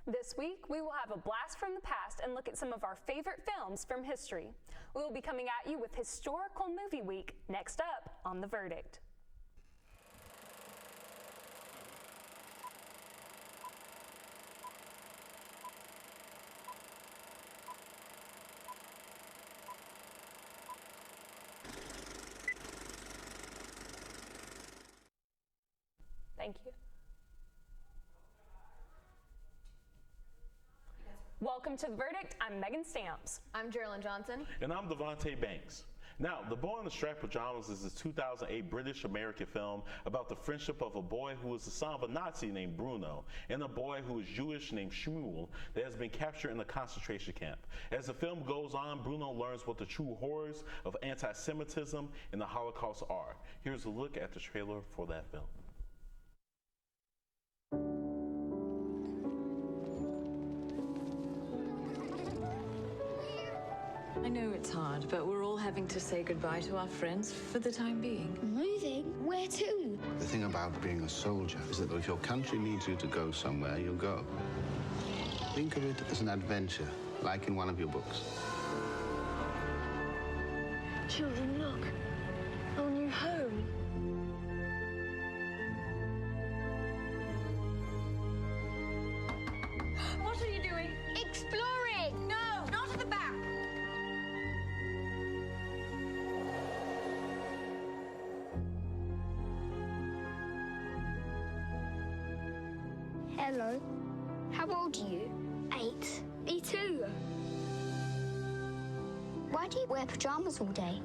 This week, we will have a blast from the past and look at some of our favorite films from history. We will be coming at you with Historical Movie Week next up on The Verdict. Thank you. Welcome to The Verdict. I'm Meghann Stamps. I'm Jeralyn Johnson. And I'm Devontae Banks. Now, The Boy in the Striped Pajamas is a 2008 British-American film about the friendship of a boy who is the son of a Nazi named Bruno and a boy who is Jewish named Shmuel that has been captured in a concentration camp. As the film goes on, Bruno learns what the true horrors of anti-Semitism and the Holocaust are. Here's a look at the trailer for that film. I know it's hard, but we're all having to say goodbye to our friends for the time being. Moving? Where to? The thing about being a soldier is that if your country needs you to go somewhere, you'll go. Think of it as an adventure, like in one of your books. Children, look. Our new home. What are you doing? Exploring! No, not at the back. Hello. How old are you? 8. Me too. Why do you wear pajamas all day?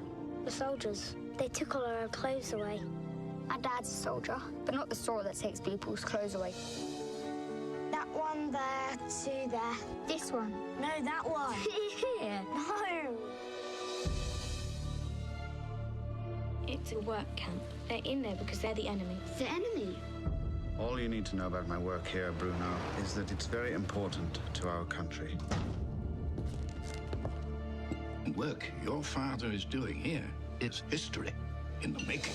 The soldiers. They took all our clothes away. My dad's a soldier, but not the sort that takes people's clothes away. That one there, 2 there. This one. No, that one. Here. No. It's a work camp. They're in there because they're the enemy. The enemy? All you need to know about my work here, Bruno, is that it's very important to our country. The work your father is doing here is history in the making.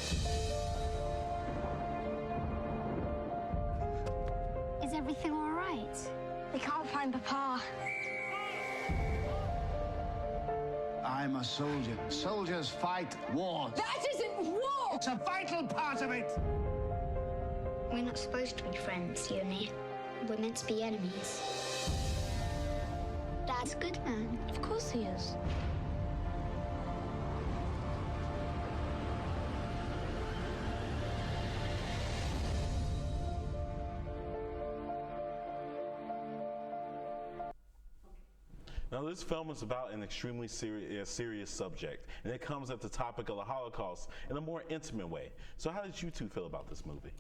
Is everything all right? We can't find Papa. I'm a soldier. Soldiers fight wars. That isn't war! It's a vital part of it. We're not supposed to be friends, you and me. We're meant to be enemies. Dad's a good man. Of course he is. Now, this film is about an extremely serious subject, and it comes at the topic of the Holocaust in a more intimate way. So how did you two feel about this movie?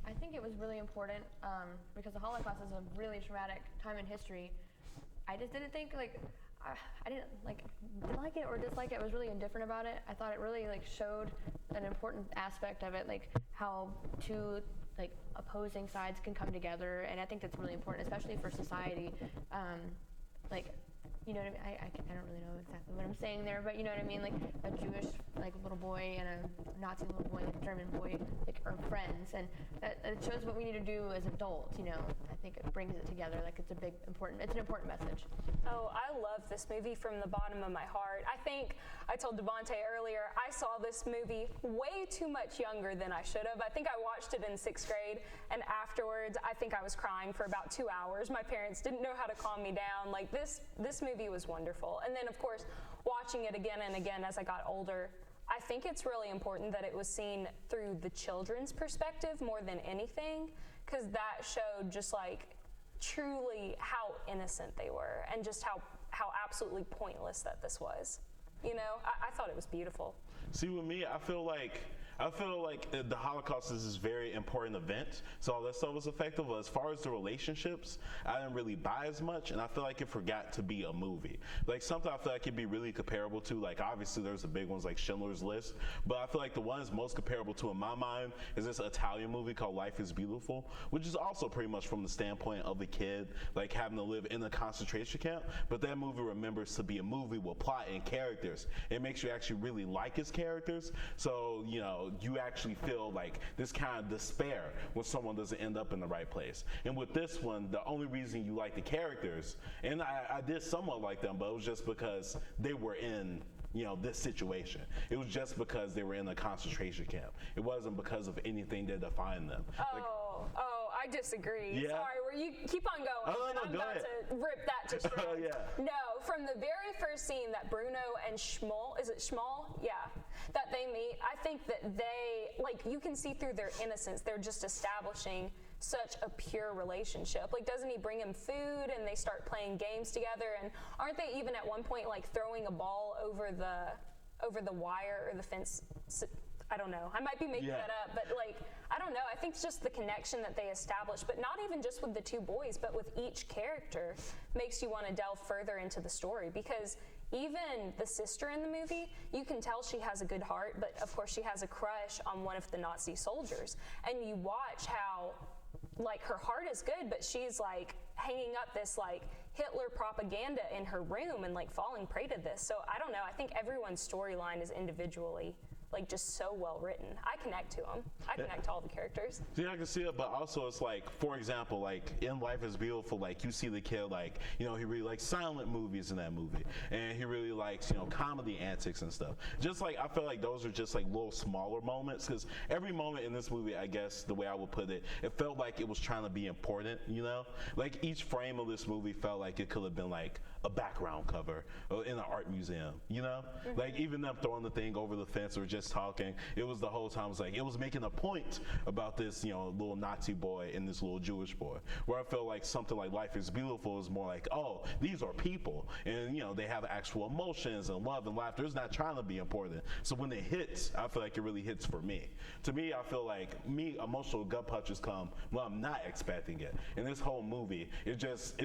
I think it was really important because the Holocaust is a really traumatic time in history. I just didn't think I didn't like it or dislike it. I was really indifferent about it. I thought it really showed an important aspect of it, like how two opposing sides can come together, and I think that's really important, especially for society. You know what I mean? I don't really know exactly what I'm saying there, but you know what I mean? Like a Jewish little boy and a Nazi little boy and a German boy are friends, and that it shows what we need to do as adults. You know, I think it brings it together. It's an important message. Oh, I love this movie from the bottom of my heart. I think I told Devontae earlier, I saw this movie way too much younger than I should have. I think I watched it in 6th grade, and afterwards, I think I was crying for about 2 hours. My parents didn't know how to calm me down. This movie was wonderful. And then, of course, watching it again and again as I got older, I think it's really important that it was seen through the children's perspective more than anything, because that showed just truly how innocent they were and just how absolutely pointless that this was. You know, I thought it was beautiful. See, with me, I feel like the Holocaust is this very important event, so all that stuff was effective. But as far as the relationships, I didn't really buy as much, and I feel like it forgot to be a movie. Something I feel like it'd be really comparable to, obviously there's the big ones like Schindler's List, but I feel like the one that's most comparable to in my mind is this Italian movie called Life is Beautiful, which is also pretty much from the standpoint of the kid, having to live in a concentration camp, but that movie remembers to be a movie with plot and characters. It makes you actually really like his characters, so, you know, you actually feel like this kind of despair when someone doesn't end up in the right place. And with this one, the only reason you like the characters, and I did somewhat like them, but it was just because they were in this situation. It was just because they were in a concentration camp. It wasn't because of anything that defined them. I disagree. Yeah? Sorry, you keep on going. No, I'm go about ahead. to rip that to shreds. Yeah. No, from the very first scene that Bruno and Schmoll, is it Schmoll? Yeah, that they meet, I think that they, like, you can see through their innocence, they're just establishing such a pure relationship. Like, doesn't he bring him food and they start playing games together? And aren't they even at one point like throwing a ball over the wire or the fence? I don't know. I might be making that up, but like, I don't know. I think it's just the connection that they establish, but not even just with the two boys, but with each character makes you want to delve further into the story, because even the sister in the movie, you can tell she has a good heart, but of course she has a crush on one of the Nazi soldiers. And you watch how, like, her heart is good, but she's like hanging up this like Hitler propaganda in her room and like falling prey to this. So I don't know. I think everyone's storyline is individually like just so well written. I connect to them. I connect to all the characters. Yeah, I can see it, but also it's like, for example, like in Life is Beautiful, like you see the kid, like, he really likes silent movies in that movie, and he really likes, comedy antics and stuff. Just like, I feel like those are just like little smaller moments, because every moment in this movie, I guess the way I would put it, it felt like it was trying to be important, Like each frame of this movie felt like it could have been like a background cover in an art museum, Mm-hmm. Like even them throwing the thing over the fence or just talking, it was the whole time, it was making a point about this, little Nazi boy and this little Jewish boy, where I feel like something like Life is Beautiful is more like, oh, these are people, and they have actual emotions and love and laughter. It's not trying to be important. So when it hits, I feel like it really hits for me. To me, I feel like emotional gut punches come when I'm not expecting it. And this whole movie, it's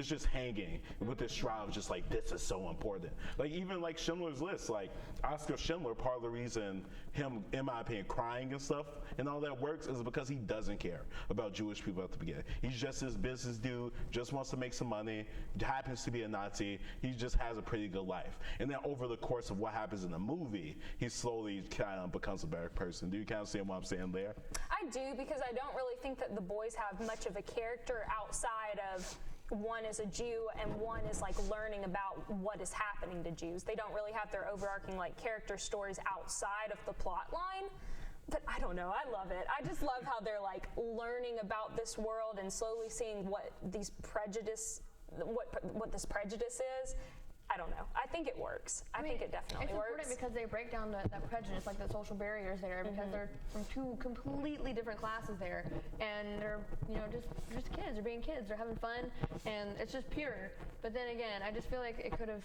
just hanging with this shroud of just like, this is so important. Like even like Schindler's List, like Oscar Schindler, part of the reason him, in my opinion, crying and stuff and all that works is because he doesn't care about Jewish people at the beginning. He's just this business dude, just wants to make some money, happens to be a Nazi, he just has a pretty good life. And then over the course of what happens in the movie, he slowly kind of becomes a better person. Do you kind of see what I'm saying there? I do, because I don't really think that the boys have much of a character outside of one is a Jew and one is like learning about what is happening to Jews. They don't really have their overarching like character stories outside of the plot line. But I don't know, I love it. I just love how they're like learning about this world and slowly seeing what this prejudice is. I don't know. I think it works. I think it definitely works. It's important because they break down that prejudice, like the social barriers there, because they're from two completely different classes there, and they're just kids. They're being kids. They're having fun, and it's just pure. But then again, I just feel like it could have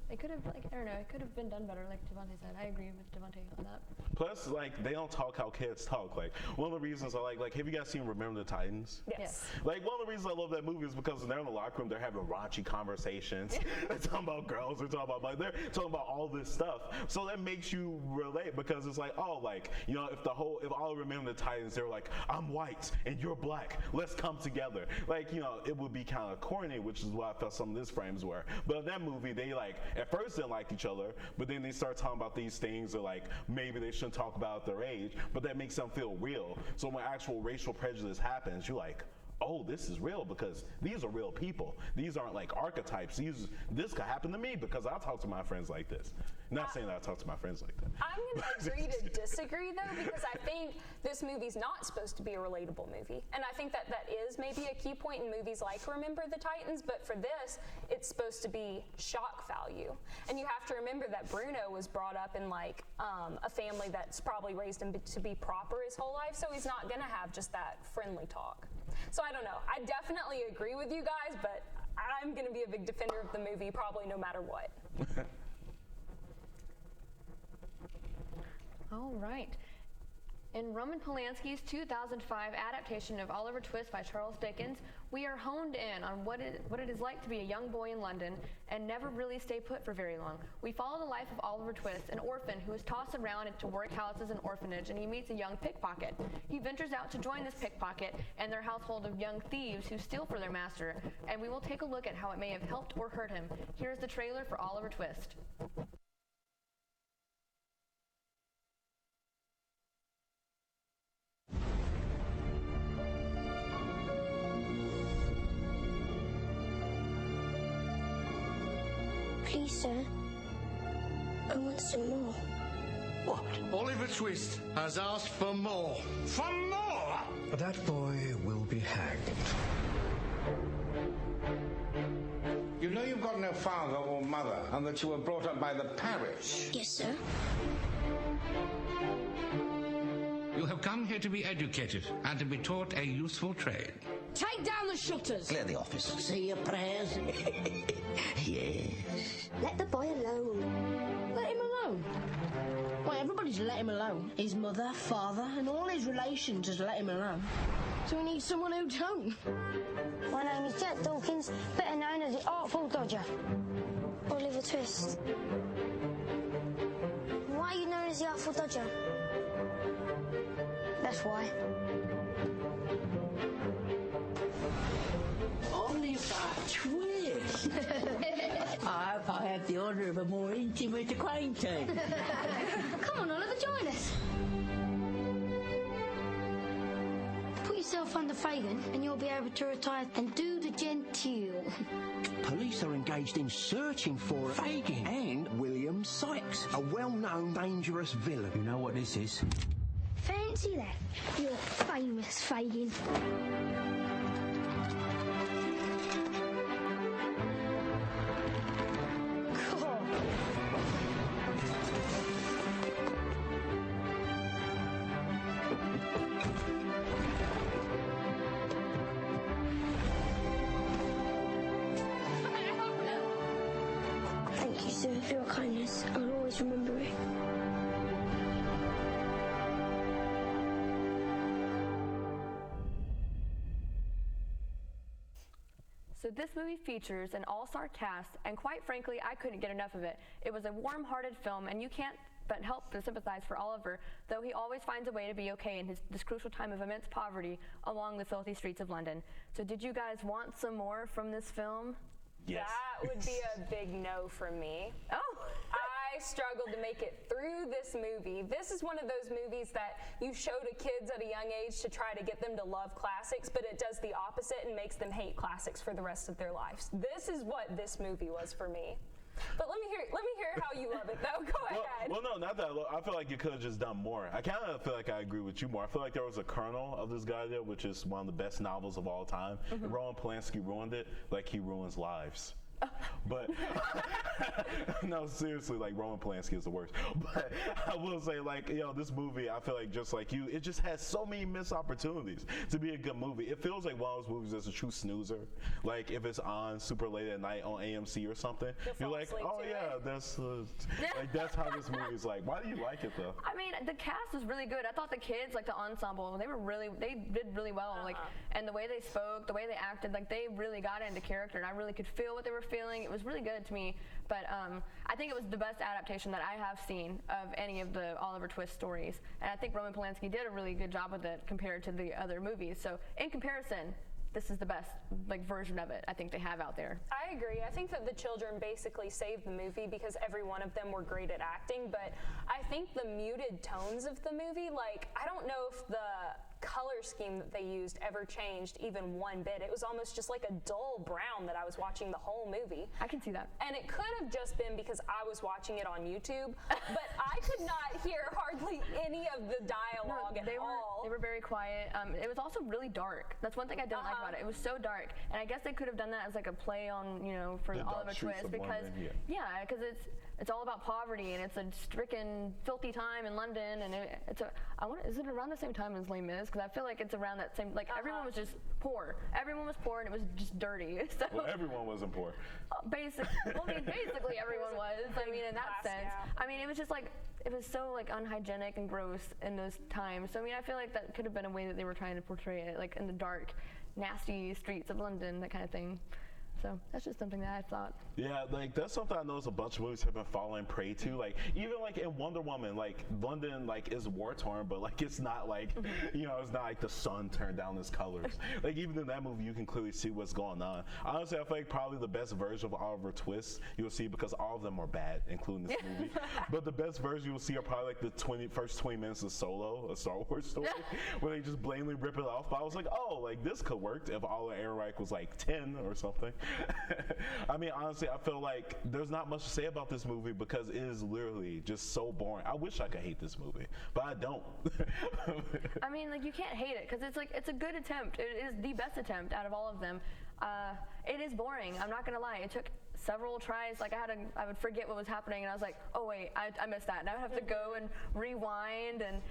like, I don't know, it could have been done better, like Devontae said. I agree with Devontae on that. Plus, like, they don't talk how kids talk. Like, one of the reasons I like, have you guys seen Remember the Titans? Yes. Like, one of the reasons I love that movie is because when they're in the locker room, they're having raunchy conversations. They're talking about girls, they're talking about all this stuff. So that makes you relate, because it's like, oh, like, if all Remember the Titans, they were like, I'm white and you're black, let's come together. Like, it would be kind of corny, which is what I felt some of these frames were. But in that movie, they at first didn't like each other, but then they start talking about these things that like maybe they shouldn't talk about at their age, but that makes them feel real. So when actual racial prejudice happens, you're like, oh, this is real, because these are real people. These aren't like archetypes. This could happen to me because I talk to my friends like this. Not saying that I talk to my friends like that. I'm going to agree to disagree, though, because I think this movie's not supposed to be a relatable movie. And I think that is maybe a key point in movies like Remember the Titans, but for this, it's supposed to be shock value. And you have to remember that Bruno was brought up in like a family that's probably raised him to be proper his whole life, so he's not going to have just that friendly talk. So I don't know. I definitely agree with you guys, but I'm going to be a big defender of the movie probably no matter what. All right. In Roman Polanski's 2005 adaptation of Oliver Twist by Charles Dickens, we are honed in on what it is like to be a young boy in London and never really stay put for very long. We follow the life of Oliver Twist, an orphan who is tossed around into workhouses and orphanage, and he meets a young pickpocket. He ventures out to join this pickpocket and their household of young thieves who steal for their master, and we will take a look at how it may have helped or hurt him. Here's the trailer for Oliver Twist. Please, sir. I want some more. What? Oliver Twist has asked for more. For more? That boy will be hanged. You know you've got no father or mother, and that you were brought up by the parish. Yes, sir. You have come here to be educated and to be taught a useful trade. Take down the shutters. Clear the office. Say your prayers. Yes. Let the boy alone. Let him alone. Well, everybody's let him alone. His mother, father, and all his relations just let him alone. So we need someone who don't. My name is Jack Dawkins, better known as the Artful Dodger. Oliver Twist. Why are you known as the Artful Dodger? That's why. Oliver Twist. I hope I have the honour of a more intimate acquaintance. Come on, Oliver, join us. Put yourself under Fagin and you'll be able to retire and do the genteel. Police are engaged in searching for Fagin and William Sykes, a well-known dangerous villain. You know what this is? Fancy that. You're famous, Fagin. God. Thank you, sir, for your kindness. I'll always remember it. So this movie features an all-star cast, and quite frankly, I couldn't get enough of it. It was a warm-hearted film, and you can't but help to sympathize for Oliver, though he always finds a way to be okay in this crucial time of immense poverty along the filthy streets of London. So did you guys want some more from this film? Yes. That would be a big no from me. Oh! I struggled to make it through this movie. This is one of those movies that you show to kids at a young age to try to get them to love classics, but it does the opposite and makes them hate classics for the rest of their lives. This is what this movie was for me. But let me hear how you love it, though. Go ahead. Well, no, not that. I feel like you could have just done more. I kind of feel like I agree with you more. I feel like there was a kernel of this guy there, which is one of the best novels of all time. And Roman Polanski ruined it like he ruins lives. But no, seriously, like Roman Polanski is the worst. But I will say, like, this movie, I feel like just like you, it just has so many missed opportunities to be a good movie. It feels like one of those movies that's a true snoozer. Like if it's on super late at night on AMC or something, you're like, oh yeah, that's like that's how this movie's like. Why do you like it though? I mean, the cast was really good. I thought the kids, like the ensemble, they did really well. Like, and the way they spoke, the way they acted, like they really got into character, and I really could feel what they were feeling. It was really good to me, but I think it was the best adaptation that I have seen of any of the Oliver Twist stories, and I think Roman Polanski did a really good job with it compared to the other movies. So in comparison, this is the best version of it I think they have out there. I agree. I think that the children basically saved the movie because every one of them were great at acting, but I think the muted tones of the movie, like, I don't know if the color scheme that they used ever changed even one bit. It was almost just like a dull brown that I was watching the whole movie. I can see that. And it could have just been because I was watching it on YouTube, but I could not hear hardly any of the dialogue at all. They were very quiet. It was also really dark. That's one thing I don't like about it. It was so dark, and I guess they could have done that as like a play on, for the Oliver Twist, because because it's all about poverty, and it's a stricken, filthy time in London, and is it around the same time as Les Mis? Because I feel like it's around that same, everyone was just poor. Everyone was poor, and it was just dirty. So, well, everyone wasn't poor. Basically everyone was. I mean, in that sense. Yeah. I mean, it was just it was so unhygienic and gross in those times. So I mean, I feel like that could have been a way that they were trying to portray it, like in the dark, nasty streets of London, that kind of thing. So that's just something that I thought. Yeah, like that's something I noticed a bunch of movies have been falling prey to. Like even like in Wonder Woman, like London like is war torn, but like it's not like it's not like the sun turned down its colors. Like even in that movie, you can clearly see what's going on. Honestly, I feel like probably the best version of Oliver Twist you'll see, because all of them are bad, including this movie. But the best version you'll see are probably like the first 20 minutes of Solo, a Star Wars story, where they just blatantly rip it off. But I was like, oh, like this could work if Oliver Ehrenreich was like 10 or something. I mean, honestly, I feel like there's not much to say about this movie because it is literally just so boring. I wish I could hate this movie, but I don't. I mean, like, you can't hate it because it's a good attempt. It is the best attempt out of all of them. It is boring. I'm not gonna lie. It took several tries. Like, I would forget what was happening, and I was like, oh wait, I missed that, and I would have to go and rewind, and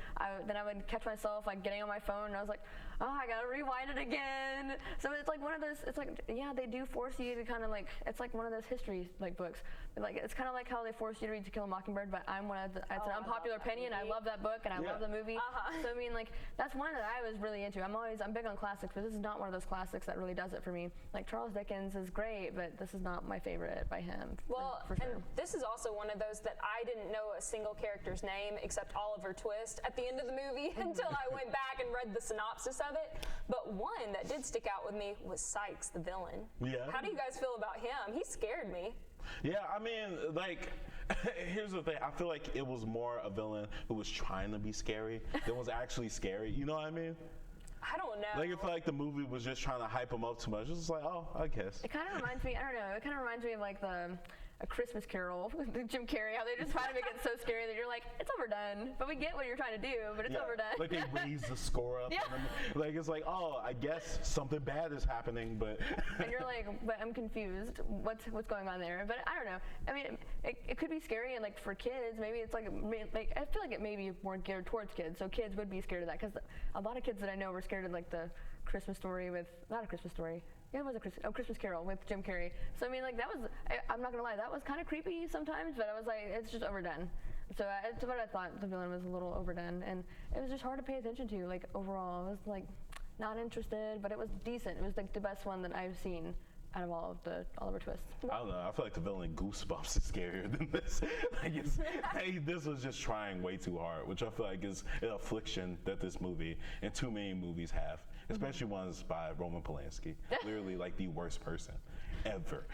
then I would catch myself like getting on my phone, and I was like, oh, I gotta rewind it again. So it's like one of those. It's like, yeah, they do force you to kind of like. It's like one of those history like books. But like, it's kind of like how they force you to read To Kill a Mockingbird. But it's an unpopular opinion. I love that book, and I love the movie. So I mean, like, that's one that I was really into. I'm big on classics, but this is not one of those classics that really does it for me. Like, Charles Dickens is great, but this is not my favorite by him. Well, for sure. and this is also one of those that I didn't know a single character's name except Oliver Twist at the end of the movie until I went back and read the synopsis of it. But one that did stick out with me was Sykes, the villain. Yeah. How do you guys feel about him? He scared me. Yeah, I mean, like, here's the thing. I feel like it was more a villain who was trying to be scary than was actually scary. You know what I mean? I don't know. Like, I feel like the movie was just trying to hype him up too much. It's just like, oh, I guess. It kind of reminds me, I don't know, it kind of reminds me of like A Christmas Carol with Jim Carrey, how they just try to make it so scary that you're like, it's overdone. But we get what you're trying to do, but it's overdone. Like, they raise the score up. Yeah. Like, it's like, oh, I guess something bad is happening, but. And you're like, but I'm confused. What's going on there? But I don't know. I mean, it could be scary, and like for kids, maybe it's like I feel like it may be more geared towards kids. So kids would be scared of that, because a lot of kids that I know were scared of like the Christmas Story with, not A Christmas Story. Yeah, it was Christmas Carol with Jim Carrey. So I mean, like, that was, I'm not gonna lie, that was kind of creepy sometimes, but I was like, it's just overdone. So that's what I thought. The villain was a little overdone, and it was just hard to pay attention to. Like, overall, I was like not interested, but it was decent. It was like the best one that I've seen out of all of the Oliver Twists. I don't know. I feel like the villain Goosebumps is scarier than this. This was just trying way too hard, which I feel like is an affliction that this movie and too many movies have, especially ones by Roman Polanski. Literally, like, the worst person ever.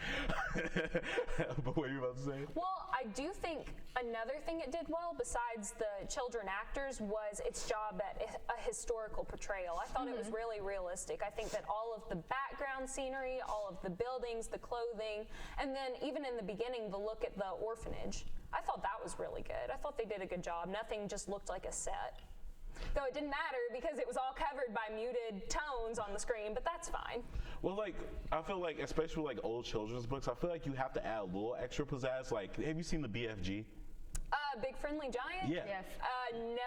But what are you about to say? Well, I do think another thing it did well, besides the children actors, was its job at a historical portrayal. I thought it was really realistic. I think that all of the background scenery, all of the buildings, the clothing, and then even in the beginning, the look at the orphanage, I thought that was really good. I thought they did a good job. Nothing just looked like a set. Though it didn't matter because it was all covered by muted tones on the screen, but that's fine. Well, like, I feel like, especially with, like, old children's books, I feel like you have to add a little extra pizzazz. Like, have you seen the BFG? Big Friendly Giant? Yeah. Yes. No,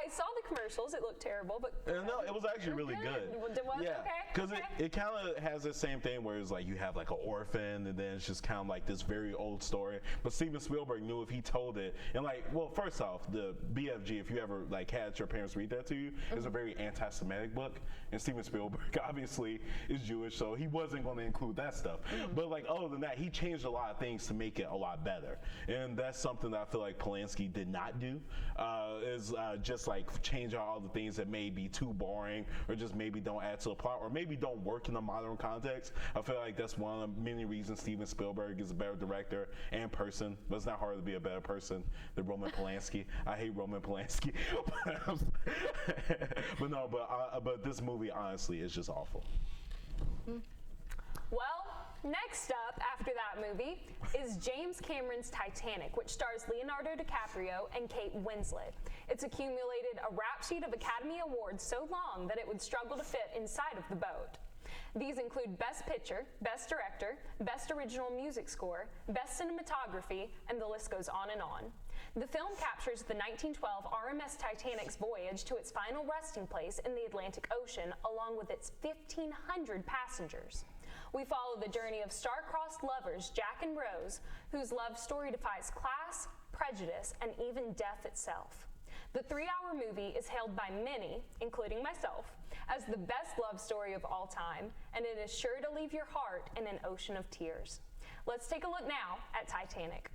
I saw the commercials. It looked terrible, but no, it was actually really good. Yeah, because it kind of has the same thing where it's like you have like an orphan, and then it's just kind of like this very old story. But Steven Spielberg knew if he told it, and like, well, first off, the BFG, if you ever like had your parents read that to you, is a very anti-Semitic book, and Steven Spielberg obviously is Jewish, so he wasn't going to include that stuff. But like, other than that, he changed a lot of things to make it a lot better, and that's something that I feel like Polanski did not do. Is just like change all the things that may be too boring or just maybe don't add to the plot or maybe don't work in a modern context. I feel like that's one of the many reasons Steven Spielberg is a better director and person, but it's not hard to be a better person than Roman Polanski. I hate Roman Polanski. But this movie honestly is just awful. Well, next up after that movie is James Cameron's Titanic, which stars Leonardo DiCaprio and Kate Winslet. It's accumulated a rap sheet of Academy Awards so long that it would struggle to fit inside of the boat. These include Best Picture, Best Director, Best Original Music Score, Best Cinematography, and the list goes on and on. The film captures the 1912 RMS Titanic's voyage to its final resting place in the Atlantic Ocean, along with its 1,500 passengers. We follow the journey of star-crossed lovers Jack and Rose, whose love story defies class, prejudice, and even death itself. The 3-hour movie is hailed by many, including myself, as the best love story of all time, and it is sure to leave your heart in an ocean of tears. Let's take a look now at Titanic.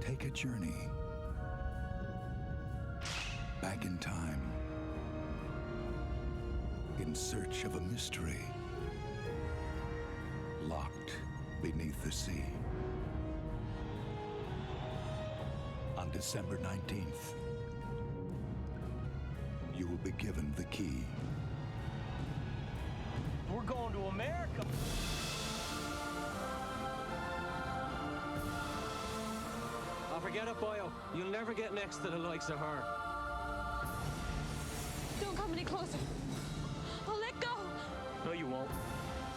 Take a journey back in time in search of a mystery locked beneath the sea. On December 19th, you will be given the key. We're going to America. Oh, forget it, boyo. You'll never get next to the likes of her. Don't come any closer. I'll let go. No, you won't.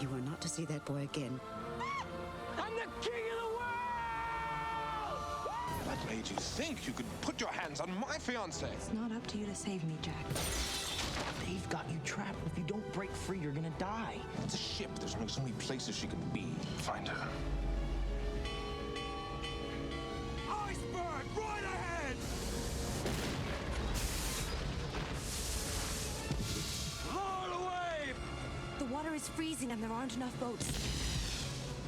You are not to see that boy again. I'm the king of the world! What made you think you could put your hands on my fiancée? It's not up to you to save me, Jack. They've got you trapped. If you don't break free, you're gonna die. It's a ship. There's only so many places she can be. Find her. Iceberg, right ahead! Haul away! The water is freezing and there aren't enough boats.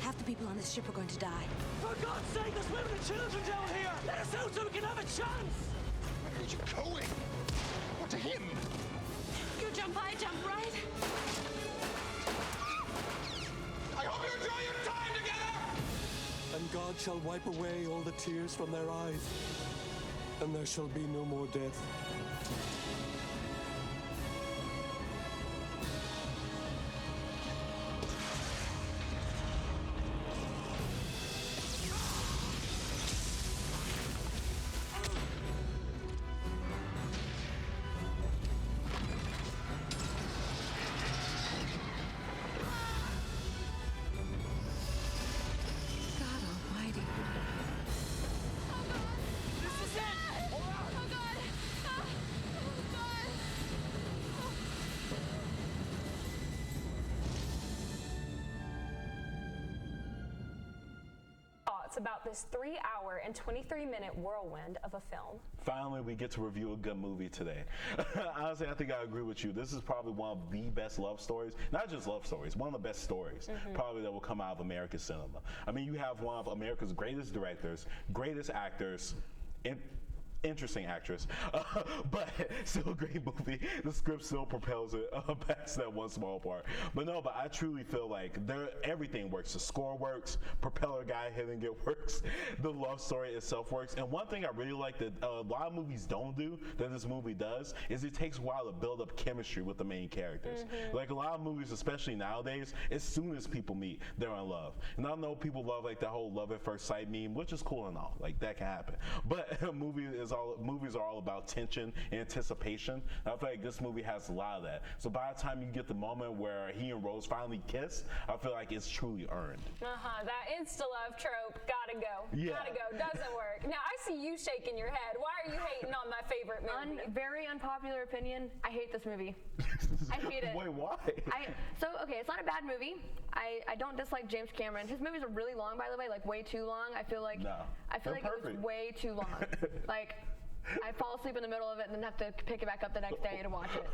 Half the people on this ship are going to die. For God's sake, there's women and children down here! Let us out so we can have a chance! Where are you going? What to him? You jump, I jump, right? I hope you enjoy your time together! And God shall wipe away all the tears from their eyes, and there shall be no more death. About this 3-hour and 23-minute whirlwind of a film. Finally, we get to review a good movie today. Honestly, I think I agree with you. This is probably one of the best love stories, not just love stories, one of the best stories probably that will come out of American cinema. I mean, you have one of America's greatest directors, greatest actors, interesting actress, but still a great movie. The script still propels it past that one small part. But I truly feel like everything works. The score works, propeller guy hitting it works, the love story itself works. And one thing I really like that a lot of movies don't do that this movie does is it takes a while to build up chemistry with the main characters. Like a lot of movies, especially nowadays, as soon as people meet, they're in love. And I know people love like the whole love at first sight meme, which is cool and all. Like that can happen. But movies are all about tension and anticipation. And I feel like this movie has a lot of that. So by the time you get the moment where he and Rose finally kiss, I feel like it's truly earned. That insta-love trope, gotta go. Yeah. Gotta go, doesn't work. Now, I see you shaking your head. Why are you hating on my favorite movie? Very unpopular opinion, I hate this movie. I hate it. Wait, why? Okay, it's not a bad movie. I don't dislike James Cameron. His movies are really long, by the way, like way too long. I feel like it was way too long. Like, I fall asleep in the middle of it and then have to pick it back up the next day to watch it.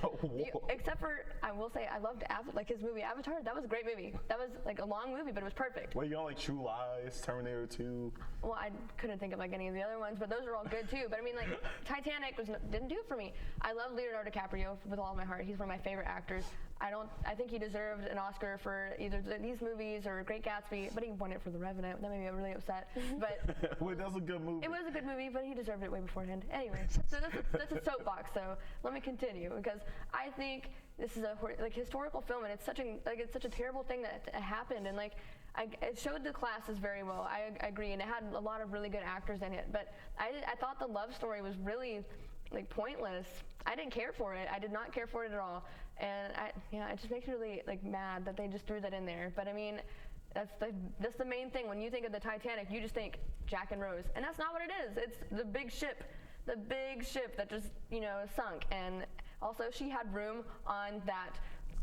Except for, I will say, I loved his movie Avatar. That was a great movie. That was like a long movie, but it was perfect. Well, you don't like True Lies, Terminator 2? Well, I couldn't think of like any of the other ones, but those are all good too. But I mean, like Titanic didn't do it for me. I love Leonardo DiCaprio with all my heart. He's one of my favorite actors. I think he deserved an Oscar for either these movies or Great Gatsby, but he won it for The Revenant. That made me really upset. But wait, that's a good movie. It was a good movie, but he deserved it way beforehand. Anyway, so that's a soapbox. So let me continue because I think this is a historical film, and it's such a terrible thing that happened, and it showed the classes very well. I agree, and it had a lot of really good actors in it. But I thought the love story was really pointless. I didn't care for it. I did not care for it at all. And it just makes me really mad that they just threw that in there. But I mean, that's the main thing. When you think of the Titanic, you just think Jack and Rose, and that's not what it is. It's the big ship that just sunk. And also, she had room on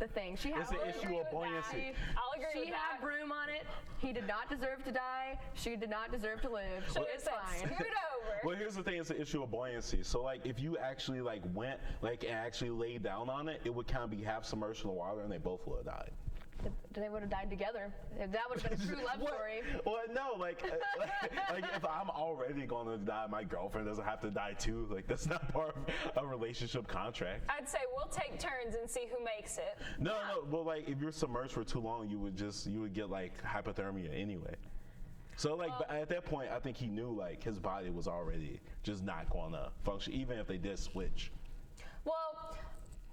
the thing. She had it's an issue of buoyancy. I'll agree She with had that. room on it. He did not deserve to die. She did not deserve to live. So it's fine. Scoot over. Well, here's the thing: it's an issue of buoyancy. So, if you actually went and actually laid down on it, it would kind of be half submerged in the water, and they both would have died. they would have died together. That would have been a true love story. Well, no, like if I'm already gonna die, my girlfriend doesn't have to die too. Like that's not part of a relationship contract. I'd say we'll take turns and see who makes it. No, but like if you're submerged for too long, you would get like hypothermia anyway. So like but at that point, I think he knew like his body was already just not gonna function, even if they did switch. Well,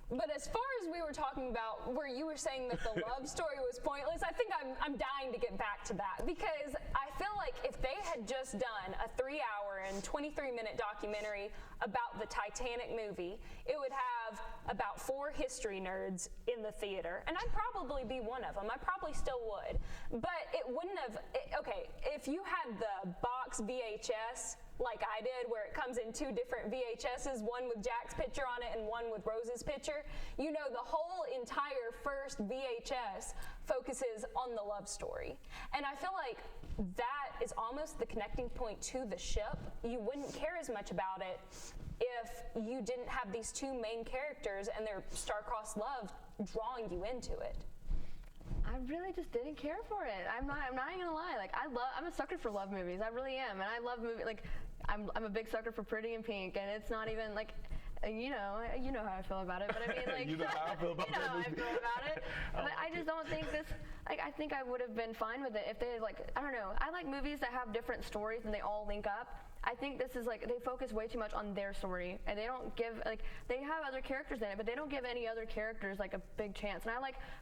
but as far as we were talking about where you were saying that the love story was pointless, I think I'm dying to get back to that, because I feel like if they had just done a 3-hour and 23-minute documentary about the Titanic movie, it would have about 4 history nerds in the theater, and I'd probably be one of them. I probably still would, but it wouldn't have, okay, if you had the box VHS like I did, where it comes in 2 different VHSs, one with Jack's picture on it and one with Rose's picture, you know, the whole entire first VHS focuses on the love story. And I feel like that is almost the connecting point to the ship. You wouldn't care as much about it if you didn't have these 2 main characters and their star-crossed love drawing you into it. I really just didn't care for it. I'm not even gonna lie. Like I'm a sucker for love movies. I really am, and I love movies. Like I'm a big sucker for Pretty in Pink, and it's not even like, you know how I feel about it. But I mean, like you know how I feel about that movie. I feel about it. But I just don't think this. Like I think I would have been fine with it if they like. I don't know. I like movies that have different stories and they all link up. I think this is like, they focus way too much on their story, and they don't give, like, they have other characters in it, but they don't give any other characters like a big chance. And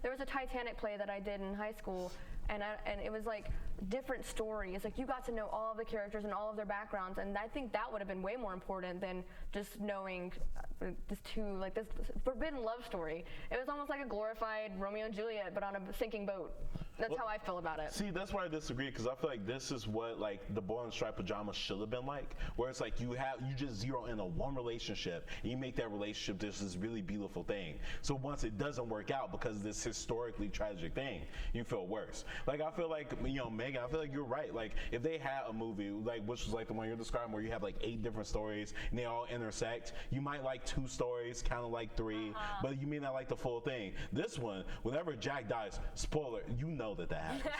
there was a Titanic play that I did in high school, and it was like different stories. Like you got to know all of the characters and all of their backgrounds, and I think that would have been way more important than just knowing this forbidden love story. It was almost like a glorified Romeo and Juliet, but on a sinking boat. That's how I feel about it. See, that's where I disagree, because I feel like this is what like the boy in striped pajamas should have been like, where it's like you just zero in on one relationship and you make that relationship this really beautiful thing. So once it doesn't work out because of this historically tragic thing, you feel worse. Like I feel like, you know, Meghann, I feel like you're right. Like if they had a movie like, which was like the one you're describing, where you have like 8 different stories and they all intersect, you might like 2 stories, kind of like 3, but you may not like the full thing. This one, whenever Jack dies, spoiler, you know that happens.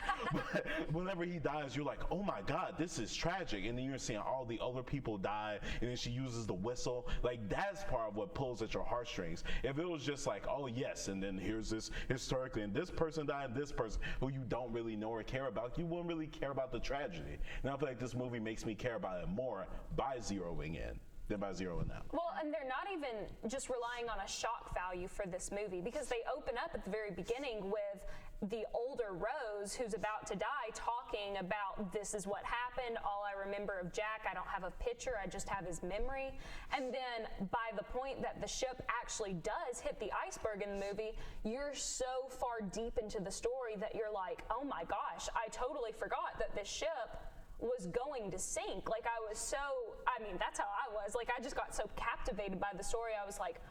But whenever he dies, you're like, oh my God, this is tragic. And then you're seeing all the other people die, and then she uses the whistle. Like that's part of what pulls at your heartstrings. If it was just like, oh yes, and then here's this historically, and this person died, this person who you don't really know or care about, you wouldn't really care about the tragedy. And I feel like this movie makes me care about it more by zeroing in than by zeroing out. Well, and they're not even just relying on a shock value for this movie, because they open up at the very beginning with the older Rose, who's about to die, talking about this is what happened. All I remember of Jack, I don't have a picture, I just have his memory. And then by the point that the ship actually does hit the iceberg in the movie, you're so far deep into the story that you're like, oh my gosh, I totally forgot that this ship was going to sink. Like I mean, that's how I was. Like I just got so captivated by the story, I was like,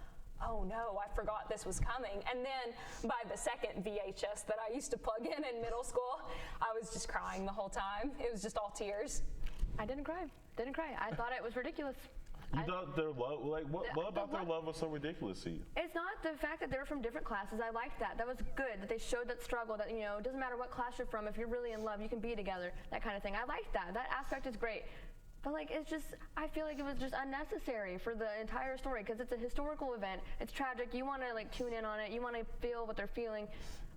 oh no, I forgot this was coming. And then by the second VHS that I used to plug in middle school, I was just crying the whole time. It was just all tears. I didn't cry. I thought it was ridiculous. You thought their love, like what about their love was so ridiculous to you? It's not the fact that they're from different classes. I liked that. That was good, that they showed that struggle, that, you know, it doesn't matter what class you're from, if you're really in love, you can be together, that kind of thing. I liked that. That aspect is great. But like, it's just, I feel like it was just unnecessary for the entire story, because it's a historical event. It's tragic. You want to like tune in on it. You want to feel what they're feeling.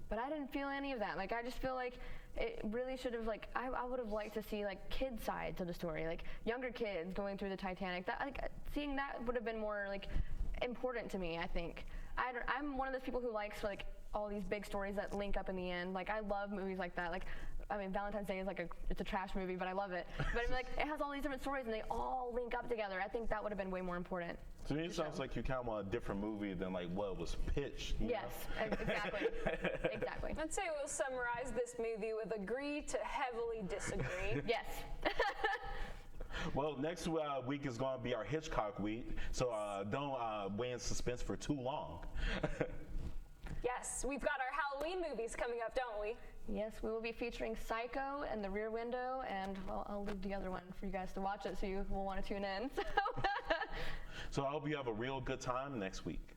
But I didn't feel any of that. Like, I just feel like it really should have, like, I would have liked to see like kid sides of the story, like younger kids going through the Titanic. That, like, seeing that would have been more like important to me, I think. I'm one of those people who likes like all these big stories that link up in the end. Like, I love movies like that. Like, I mean, Valentine's Day is like it's a trash movie, but I love it. But I mean, like, it has all these different stories and they all link up together. I think that would have been way more important. To me, it sounds like you kind of want a different movie than like what was pitched. Yes, exactly. Exactly. I'd say we'll summarize this movie with agree to heavily disagree. Yes. Well, next week is going to be our Hitchcock week, so don't wait in suspense for too long. Yes, we've got our Halloween movies coming up, don't we? Yes, we will be featuring Psycho and The Rear Window, and well, I'll leave the other one for you guys to watch it, so you will want to tune in. So I hope you have a real good time next week.